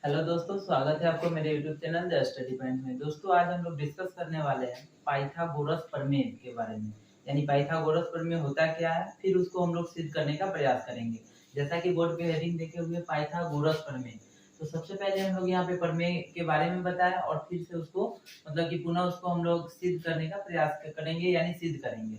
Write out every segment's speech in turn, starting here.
Hello दोस्तों, स्वागत है आपको मेरे YouTube channel the study point में। दोस्तों, आज हम लोग डिस्कस करने वाले हैं पाइथागोरस प्रमेय के बारे में। यानी पाइथागोरस प्रमेय होता क्या है, फिर उसको हम लोग सिद्ध करने का प्रयास करेंगे। जैसा कि बोर्ड पे हेडिंग देखे हुए पाइथागोरस प्रमेय। तो सबसे पहले हम लोग यहाँ पे प्रमेय के बारे में बताया और फिर से उसको मतलब कि पुनः उसको हम लोग सिद्ध करने का प्रयास करेंगे यानी सिद्ध करेंगे।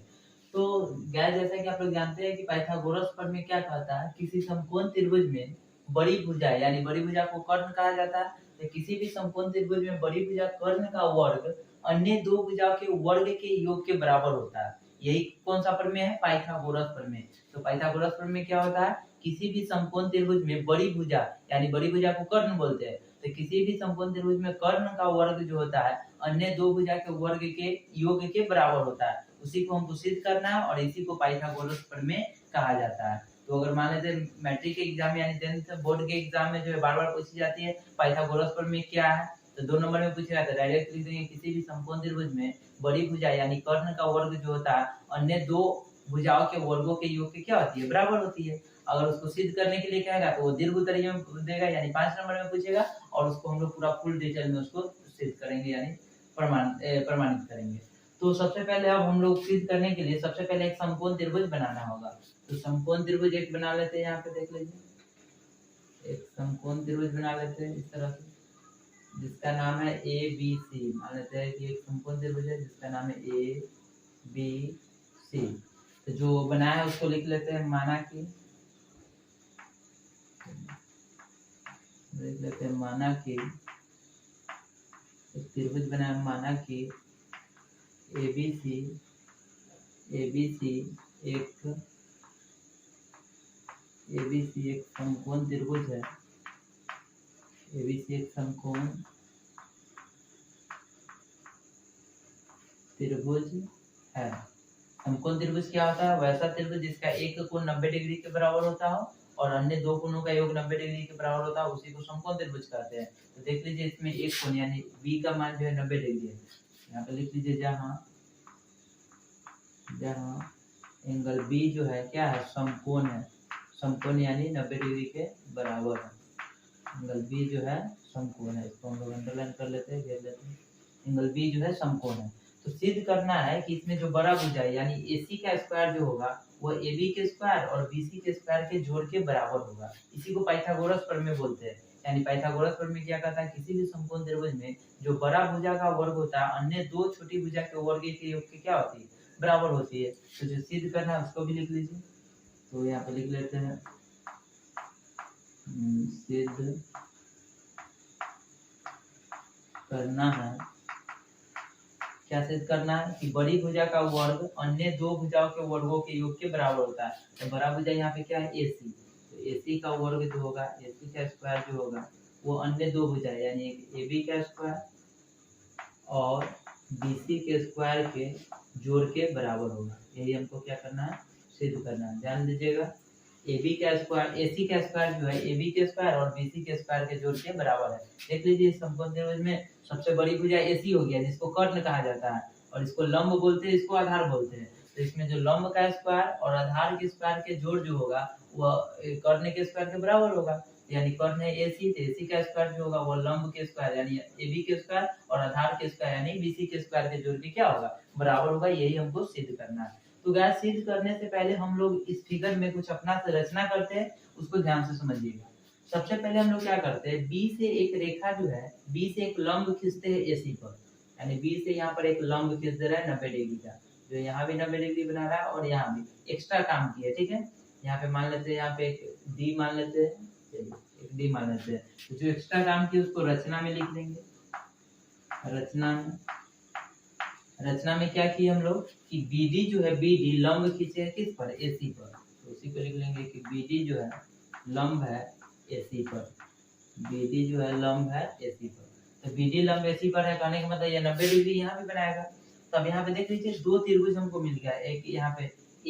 तो गैर जैसा कि आप लोग जानते हैं कि पाइथागोरस प्रमेय क्या कहता है, किसी समकोण त्रिभुज में बड़ी भुजा यानी बड़ी भुजा को कर्ण कहा जाता है। तो किसी भी समकोण त्रिभुज में बड़ी भुजा कर्ण का वर्ग अन्य दो भुजाओं के वर्ग के योग के बराबर होता है। यही कौन सा प्रमेय है? पाइथागोरस प्रमेय। तो पाइथागोरस प्रमेय क्या होता है? किसी भी समकोण त्रिभुज में बड़ी भुजा यानी बड़ी भुजा को कर्ण बोलते हैं। तो किसी भी समकोण त्रिभुज में कर्ण का वर्ग जो होता है अन्य दो भुजा के वर्ग के योग के बराबर होता है। उसी को हमको सिद्ध करना है और इसी को पाइथागोरस प्रमेय कहा जाता है। तो अगर मान लेते मैट्रिक के एग्जाम यानी 10th बोर्ड के एग्जाम में जो है बार-बार पूछी जाती है पाइथागोरस प्रमेय क्या है, तो 2 नंबर में पूछेगा तो डायरेक्ट लिख देंगे किसी भी समकोण त्रिभुज में बड़ी भुजा यानी कर्ण का वर्ग जो होता है अन्य दो भुजाओं के वर्गों के योग की क्या होती है? बराबर होती है। अगर उसको सिद्ध करने के लिए कहेगा तो वो दीर्घ तरीके में देगा यानी 5 नंबर में पूछेगा और उसको हम लोग पूरा फुल डिटेल में उसको सिद्ध करेंगे यानी प्रमाणित करेंगे। तो सबसे पहले अब हम लोग सिद्ध करने के लिए सबसे पहले एक समकोण त्रिभुज बनाना होगा। तो समकोण त्रिभुज एक बना लेते हैं, यहाँ पे देख लीजिए एक समकोण त्रिभुज बना लेते हैं इस तरह से, जिसका नाम है ए बी सी। मान लेते हैं कि एक समकोण त्रिभुज है जिसका नाम है ए बी सी। तो जो बनाया है उसको लिख लेते हैं माना कि, लिख लेते हैं माना कि एक त्रिभुज बनाया माना कि ए बी सी एक समकोण त्रिभुज है। एबीसी एक समकोण त्रिभुज है। समकोण त्रिभुज क्या होता है? वैसा त्रिभुज जिसका एक कोण 90 डिग्री के बराबर होता हो और अन्य दो कोणों का योग 90 डिग्री के बराबर होता है, उसी को समकोण त्रिभुज कहते हैं। तो देख लीजिए इसमें एक कोण यानी बी का मान जो है 90 डिग्री है। यहाँ पे लिख लीजिए जहाँ एंगल बी जो है क्या है? समकोण है। समकोण यानी 90 डिग्री के बराबर है। एंगल बी जो है समकोण है। इसको हम लोग अंडरलाइन कर लेते हैं, घेर लेते हैं। एंगल बी जो है समकोण है। तो सिद्ध करना है कि इसमें जो बड़ा भुजा यानी AC का स्क्वायर जो होगा वो AB के स्क्वायर और BC के स्क्वायर के जोड़ के बराबर होगा। इसी को पाइथागोरस प्रमेय बोलते हैं। यानी पाइथागोरस प्रमेय क्या कहता है? किसी भी समकोण त्रिभुज में जो बड़ा भुजा का वर्ग होता है अन्य दो छोटी भुजा के वर्ग के योग की क्या होती है? बराबर होती है। तो जो सिद्ध करना है उसको भी लिख लीजिए। तो यहाँ पे लिख लेते हैं सिद्ध करना है। क्या सिद्ध करना है? कि बड़ी भुजा का वर्ग अन्य दो भुजाओं के वर्गों के योग के बराबर होता है। तो बड़ा भुजा यहाँ पे क्या है? AC। तो AC का वर्ग जो होगा, AC का स्क्वायर जो होगा वो अन्य दो भुजा यानी एक AB का स्क्वायर और BC के स्क्वायर के जोड़ के बराबर होगा। यही हमको क्या करना है? सिद्ध करना है। ध्यान दीजिएगा AB का स्क्वायर AC का स्क्वायर जो है AB के स्क्वायर और BC के स्क्वायर के जोड़ के बराबर है। देख लीजिए इस समकोण त्रिभुज में सबसे बड़ी भुजा AC हो गया जिसको कर्ण कहा जाता है और इसको लंब बोलते हैं, इसको आधार बोलते हैं। तो इसमें जो लंब का स्क्वायर और आधार के स्क्वायर के जोड़ जो होगा वह कर्ण के स्क्वायर के बराबर होगा। यानी कर्ण है AC, तो AC का स्क्वायर जो होगा वो लंब के स्क्वायर यानी AB के स्क्वायर और आधार के स्क्वायर यानी BC के स्क्वायर के जोड़ के क्या होगा? बराबर होगा। यही हमको सिद्ध करना है। तो गाइस सिद्ध करने से पहले हम लोग इस फिगर में कुछ अपना से रचना करते हैं, उसको ध्यान से समझिएगा। सबसे पहले हम लोग क्या करते हैं? B से एक रेखा जो है B से एक लंब खींचते हैं AC पर। यानी B से यहाँ पर एक लंब खींच दे रहा है 90 डिग्री का, जो यहाँ भी 90 डिग्री बना रहा है और यहाँ भी एक्स्ट्रा काम किया। ठीक है, यहाँ पे मान लेते हैं, यहाँ पे एक D मान लेते हैं, एक D मान लेते हैं। तो जो एक्स्ट्रा काम किया उसको रचना में लिख देंगे। रचना में क्या किए हम लोग कि BD जो है BD लंब खींचे है किस पर? AC पर। तो उसी को लिख लेंगे कि BD जो है लंब है AC पर। BD जो है लंब है AC पर। तो BD लंब AC पर है कहने का मतलब ये 90 डिग्री यहाँ भी बनाएगा। तो अब यहाँ पे देख लीजिए दो त्रिभुज हमको मिल गया, एक यहाँ पे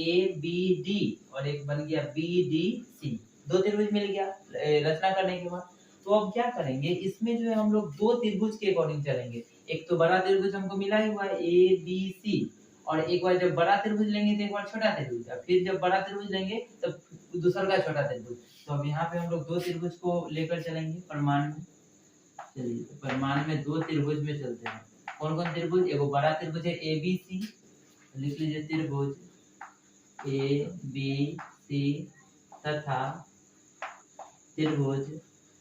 ABD और एक बन गया BDC। दो त्रिभुज मिल गया रचना करने के बाद। तो अब क्या करेंगे? इसमें जो है हम लोग दो त्रिभुज के अकॉर्डिंग चलेंगे। एक तो बड़ा त्रिभुज हमको मिला ही हुआ है ABC और एक बार जब बड़ा त्रिभुज लेंगे तो एक बार छोटा त्रिभुज, फिर जब बड़ा त्रिभुज लेंगे तब दूसरा का छोटा त्रिभुज। तो अब यहाँ पे हम लोग दो त्रिभुज को लेकर चलेंगे प्रमाण में। चलिए तो परिमाण में दो त्रिभुज में चलते हैं। कौन कौन त्रिभुज? एगो बड़ा त्रिभुज है ABC, लिख लीजिए त्रिभुज ABC तथा त्रिभुज,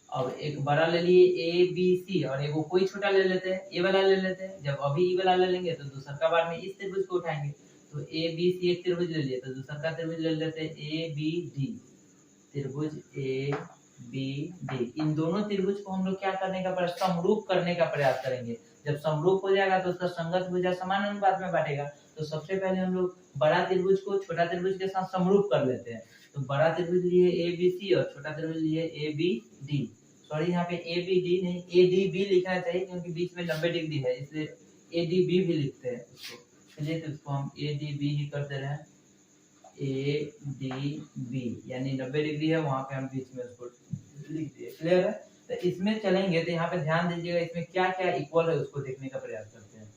अब एक बड़ा ले लिए ABC और एगो कोई छोटा ले लेते हैं, ए वाला ले लेते हैं। जब अभी ई वाला ले लेंगे तो दूसरा का बार में इस त्रिभुज को उठाएंगे। तो ABC एक त्रिभुज ले लिए तो दूसरा का त्रिभुज ले लेते हैं ABD, त्रिभुज ABD। इन दोनों त्रिभुज को हम लोग क्या करने का प्रयास, समरूप करने का प्रयास करेंगे। जब समरूप हो जाएगा तो उसका संगत भुजा समान अनुपात में बांटेगा। तो सबसे पहले हम लोग बड़ा त्रिभुज को छोटा त्रिभुज के साथ समरूप कर लेते हैं। तो बड़ा त्रिभुज लिए ABC और छोटा त्रिभुज लिए ABD। सॉरी यहाँ पे ABD नहीं ADB लिखना चाहिए क्योंकि बीच में 90 डिग्री है, इसलिए ADB भी लिखते हैं उसको। चलिए तो इसको हम ADB ही करते रहे, ADB यानी 90 डिग्री है, वहां पे हम बीच में उसको लिख दिए। क्लियर है? तो इसमें चलेंगे तो यहाँ पे ध्यान दीजिएगा इसमें क्या क्या इक्वल है उसको देखने का प्रयास करते हैं।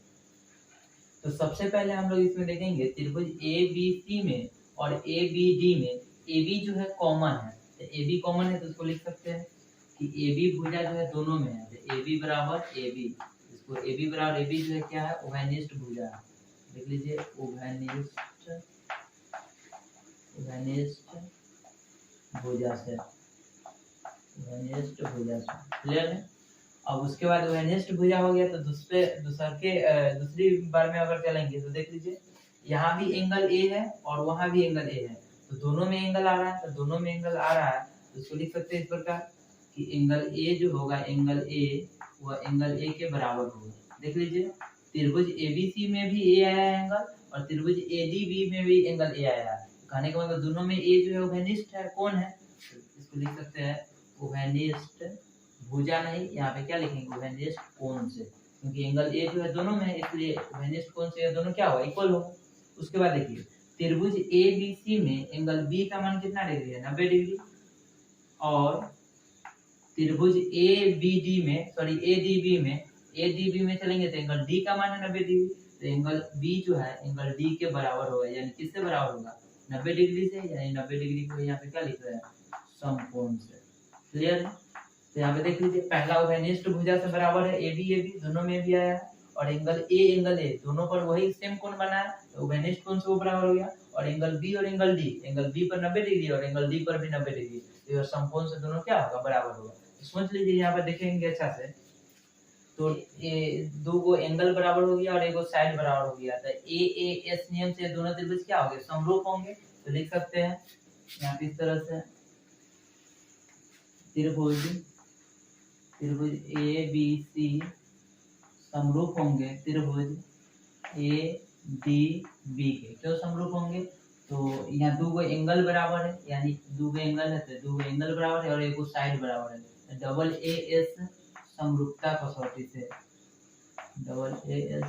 तो सबसे पहले हम लोग इसमें देखेंगे त्रिभुज ABC में और ABD में AB जो है कॉमन है, तो AB कॉमन है तो उसको लिख सकते हैं कि AB भुजा जो है दोनों में है। तो AB बराबर AB, इसको AB बराबर AB जो है क्या है, उभयनिष्ठ भुजा है। देख लीजिए उभयनिष्ठ भुजा से, उभयनिष्ठ भुजा से। क्लियर है? अब उसके बाद उभयनिष्ठ भुजा हो गया तो दूसरी बार में अगर चलेंगे तो देख लीजिए यहाँ भी एंगल A है और वहां भी एंगल A है, तो दोनों में एंगल आ रहा है। तो दोनों में एंगल आ रहा है तो इसको लिख सकते हैं इस प्रकार कि एंगल A जो होगा, एंगल A वह एंगल A के बराबर होगा। देख लीजिए त्रिभुज ABC में भी A आया है एंगल और त्रिभुज ADB में भी एंगल A आया है। कहने का मतलब दोनों में A जो है उभयनिष्ठ है। कौन है? तो इसको लिख सकते हैं उभयनिष्ठ भुजा, नहीं यहाँ पे क्या लिखेंगे, उभयनिष्ठ कोण से, क्योंकि एंगल A जो है दोनों में है इसलिए उभयनिष्ठ कोण से दोनों क्या होगा, इक्वल होगा। उसके बाद देखिए त्रिभुज ABC में एंगल B का मान कितना डिग्री है, 90 डिग्री, और त्रिभुज ADB में चलेंगे तो एंगल D का मान है 90 डिग्री। तो एंगल B जो है एंगल D के बराबर होगा, यानी किससे बराबर होगा, 90 डिग्री से, यानी 90 डिग्री को यहाँ पे क्या लिख रहे हैं, समकोण से। क्लियर है? तो यहाँ पे देख लीजिए पहला उभयनिष्ठ भुजा से बराबर है AB दोनों में भी आया है, और एंगल A दोनों पर वही सेम कोण बना है, तो उभयनिष्ठ कोण से वो बराबर हो गया। और एंगल B और एंगल B पर 90 डिग्री और एंगल D पर भी 90 डिग्री, तो समकोण से दोनों क्या होगा, बराबर होगा। समझ लीजिए यहाँ पर देखेंगे अच्छा से तो ये दो गो एंगल बराबर हो गया और एगो साइड बराबर हो गया। तो AAS नियम से दोनों त्रिभुज क्या होंगे, समरूप होंगे। तो लिख सकते हैं यहाँ पे इस तरह से त्रिभुज ABC समरूप होंगे त्रिभुज ADB के। क्यों समरूप होंगे, तो यहाँ दो गो एंगल बराबर है, यानी दो गो एंगल है तो दो गो एंगल बराबर है और एक साइड बराबर है। डबल AS समरूपता कसौटी से, डबल AS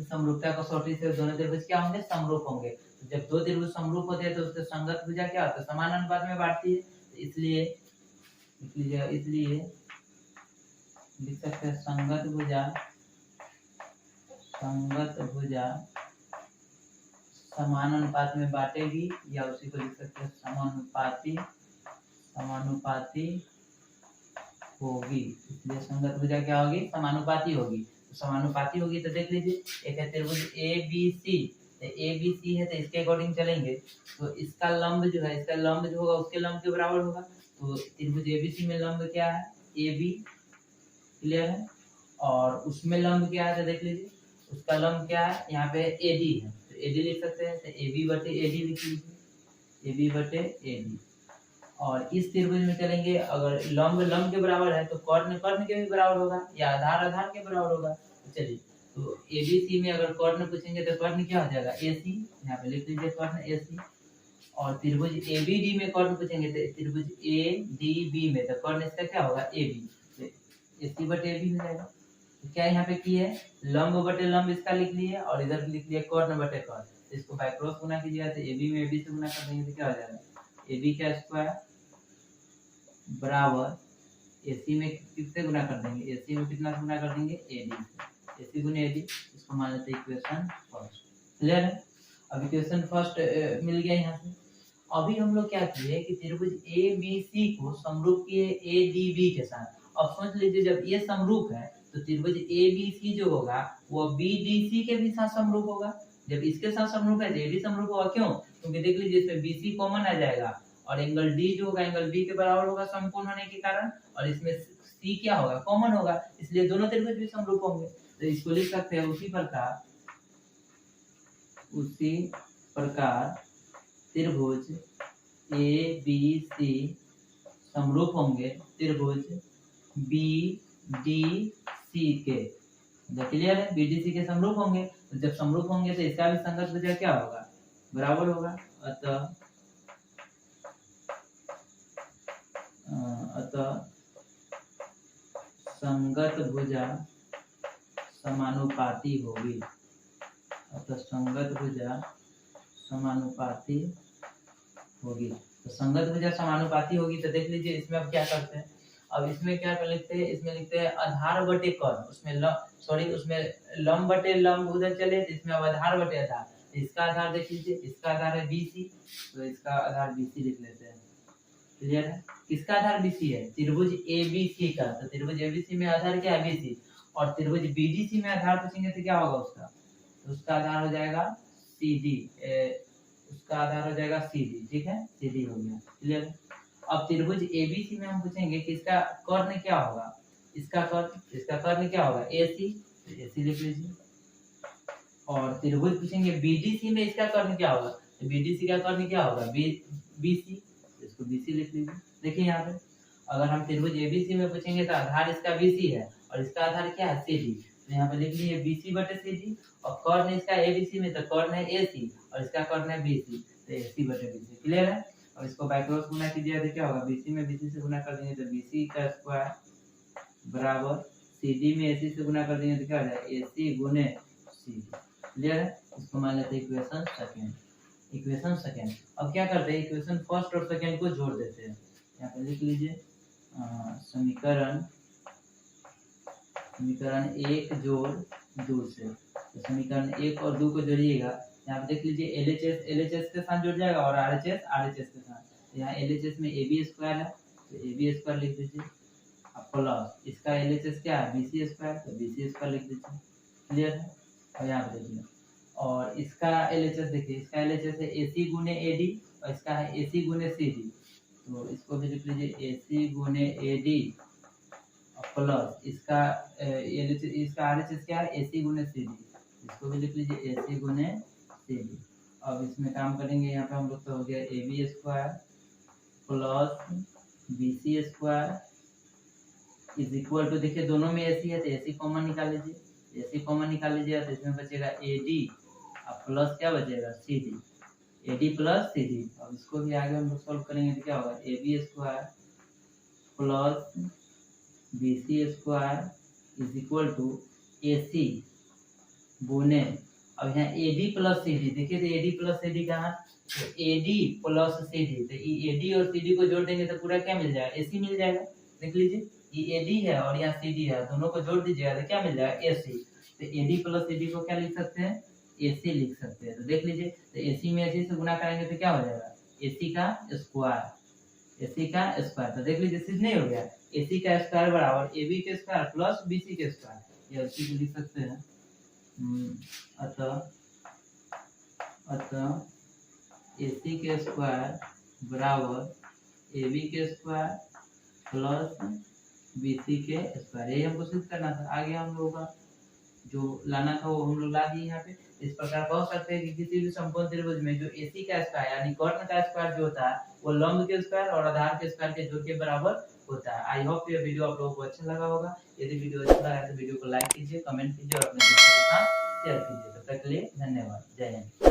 समरूपता कसौटी से दोनों त्रिभुज क्या होंगे, समरूप होंगे। तो जब दो त्रिभुज समरूप होते हैं तो उसके संगत भुजा क्या होता है, समान अनुपात में बांटती है। तो इसलिए लिख सकते हैं संगत भुजा समान अनुपात में बांटेगी, या उसी को लिख सकते हैं समानुपाती होगी। इसलिए संगत भुजा क्या होगी, समानुपाती होगी। तो समानुपाती होगी तो देख लीजिए एक है त्रिभुज ABC है तो इसके अकॉर्डिंग चलेंगे तो इसका लंब जो होगा उसके लंब के बराबर होगा। तो त्रिभुज ABC में लंब क्या है, AB। क्लियर है? और उसमें लंब क्या है, तो देख लीजिए उसका लंब क्या है, यहाँ पे AD है तो AD लिख सकते हैं। तो AB बटे AD लिख लीजिए, AB बटे AD। और इस त्रिभुज में चलेंगे अगर लंब के बराबर है तो कर्ण के भी बराबर होगा, या आधार के बराबर होगा। तो चलिए तो ABC में अगर कर्ण पूछेंगे तो कर्ण क्या हो जाएगा, AC। यहाँ पे लिख लीजिए कर्ण AC। और त्रिभुज ABD में कर्ण पूछेंगे तो त्रिभुज ADB में तो कर्ण इसका क्या होगा, AB। AC बटे AB हो जाएगा। तो क्या यहाँ पे की है, लंब बटे लंब इसका लिख लिए और इधर लिख लिया कर्ण बटे कर्ण। तो इसको बाय क्रॉस गुना कीजिएगा तो AB में AB से गुना कर देंगे तो क्या हो जाएगा, AB का स्क्वायर बराबर AC में किससे गुना कर देंगे, AC में कितना गुना कर देंगे, AD से। AC गुने AD, इसको मान लेते हैं इक्वेशन फर्स्ट। क्लियर है? अब इक्वेशन फर्स्ट मिल गया यहाँ से। अभी हम लोग क्या किए कि त्रिभुज ABC को समरूप किए ADB के साथ। अब सोच लीजिए जब ये समरूप है तो त्रिभुज ABC जो होगा वो BDC के भी साथ समरूप होगा। जब इसके साथ समरूप है तो ये भी समरूप होगा। क्यों? क्योंकि देख लीजिए इसमें BC कॉमन आ जाएगा और एंगल D जो होगा एंगल B के बराबर होगा समकोण होने के कारण, और इसमें C क्या होगा? कॉमन होगा, इसलिए दोनों त्रिभुज भी समरूप होंगे। तो इसको लिख सकते हैं उसी प्रकार त्रिभुज ABC समरूप होंगे त्रिभुज BDC के। क्लियर है? BDC के समरूप होंगे, तो जब समरूप होंगे तो इसका भी संगत भुजा क्या होगा? बराबर होगा। अतः संगत भुजा समानुपाती होगी। अतः संगत भुजा समानुपाती होगी। तो संगत भुजा समानुपाती होगी तो देख लीजिए इसमें अब क्या करते हैं। अब इसमें क्या लिखते हैं? इसमें लिखते हैं आधार बटे कर्ण। उसमें लंब बटे लंब उधर चले तो इसमें अब आधार बटे आधार। इसका आधार देख लीजिए, इसका आधार है BC, तो इसका आधार BC लिख लेते हैं। क्लियर है? किसका आधार BC है? त्रिभुज ABC का। तो त्रिभुज ABC में आधार क्या है? BC। और त्रिभुज BDC में आधार पूछेंगे तो क्या होगा उसका? तो उसका आधार हो जाएगा CD। उसका आधार हो जाएगा CD। ठीक है, CD हो गया। क्लियर है? अब त्रिभुज ABC में हम पूछेंगे कि इसका कर्ण क्या होगा? इसका कर्ण क्या होगा? AC, तो AC लिख लीजिए। और त्रिभुज पूछेंगे BDC में इसका कर्ण क्या होगा? तो BDC का कर्ण क्या होगा? BC, इसको BC लिख लीजिए। देखिए यहाँ पे अगर हम त्रिभुज ABC में पूछेंगे तो आधार इसका BC है और इसका आधार क्या है? CD। तो यहाँ पे लिख लीजिए BC बटे CD, और कर्ण इसका ABC में तो कर्ण है AC और इसका कर्ण है BC, तो AC बटे BC। क्लियर है? अब इसको बाय क्रॉस गुना कीजिए तो क्या होगा? BC में BC से गुना कर देंगे तो BC का स्क्वायर बराबर CD में AC से गुना कर देंगे तो क्या हो जाएगा? AC गुने CD। क्लियर है? इसको मान लेते हैं इक्वेशन सेकंड। अब क्या करते हैं? इक्वेशन फर्स्ट और सेकंड को जोड़ देते हैं। यहाँ पे लिख लीजिए समीकरण 1 जोड़ 2 से। तो समीकरण 1 और 2 को जोड़िएगा। यहाँ पे देख लीजिए LHS के साथ जुड़ जाएगा और RHS के साथ। तो यहाँ LHS में AB स्क्वायर है तो AB स्क्वायर लिख दीजिए, प्लस इसका LHS क्या है? BC स्क्वायर, तो BC स्क्वायर लिख दीजिए। क्लियर है? और यहाँ पे देखिए, और इसका LHS देखिए, इसका LHS है AC गुने AD और इसका है AC गुने CD। तो इसको भी लिख लीजिए AC गुने AD प्लस इसका RHS क्या है? AC गुने CD। इसको भी लिख लीजिए AC गुने CD। अब इसमें काम करेंगे, यहाँ पे हम लोग तो हो गया AB square plus BC square is equal to, देखिए दोनों में AC है तो AC कॉमन निकाल लीजिए। तो इसमें बचेगा AD और प्लस क्या बचेगा? CD, AD plus CD। अब इसको भी आगे हम लोग सॉल्व करेंगे तो क्या होगा? AB square plus BC square is equal to AC गुने, अब यहाँ AD प्लस CD, देखिए तो AD प्लस CD कहाँ? तो AD प्लस CD, तो AD और CD को जोड़ देंगे तो पूरा क्या मिल जाएगा? AC मिल जाएगा। देख लीजिए ये AD है और यहाँ CD है, दोनों को जोड़ दीजिएगा तो क्या मिल जाएगा? AC। तो AD प्लस CD को क्या लिख सकते हैं? AC लिख सकते हैं। तो देख लीजिए, तो AC में AC से गुना करेंगे तो क्या हो जाएगा? AC का स्क्वायर। तो देख लीजिए सिद्ध नहीं हो गया? AC का स्क्वायर बराबर AB के स्क्वायर प्लस BC के स्क्वायर, ये अच्छी से लिख सकते हैं। अतः AC के स्क्वायर बराबर AB के स्क्वायर प्लस BC के स्क्वायर, यही हमको सिद्ध करना था। आगे हम लोग का जो लाना था वो हम लोग ला दिए यहाँ पे। इस प्रकार कह सकते हैं कि किसी भी समकोण त्रिभुज में जो AC का स्क्वायर यानी कर्ण का स्क्वायर जो होता है वो लंब के स्क्वायर और आधार के स्क्वायर के जोड़ के बराबर होता है। आई होप ये वीडियो आप लोगों को अच्छा लगा होगा। यदि वीडियो अच्छा लगा तो वीडियो को लाइक कीजिए, कमेंट कीजिए और अपने दोस्तों के साथ शेयर कीजिए। तब तक के लिए धन्यवाद। जय हिंद।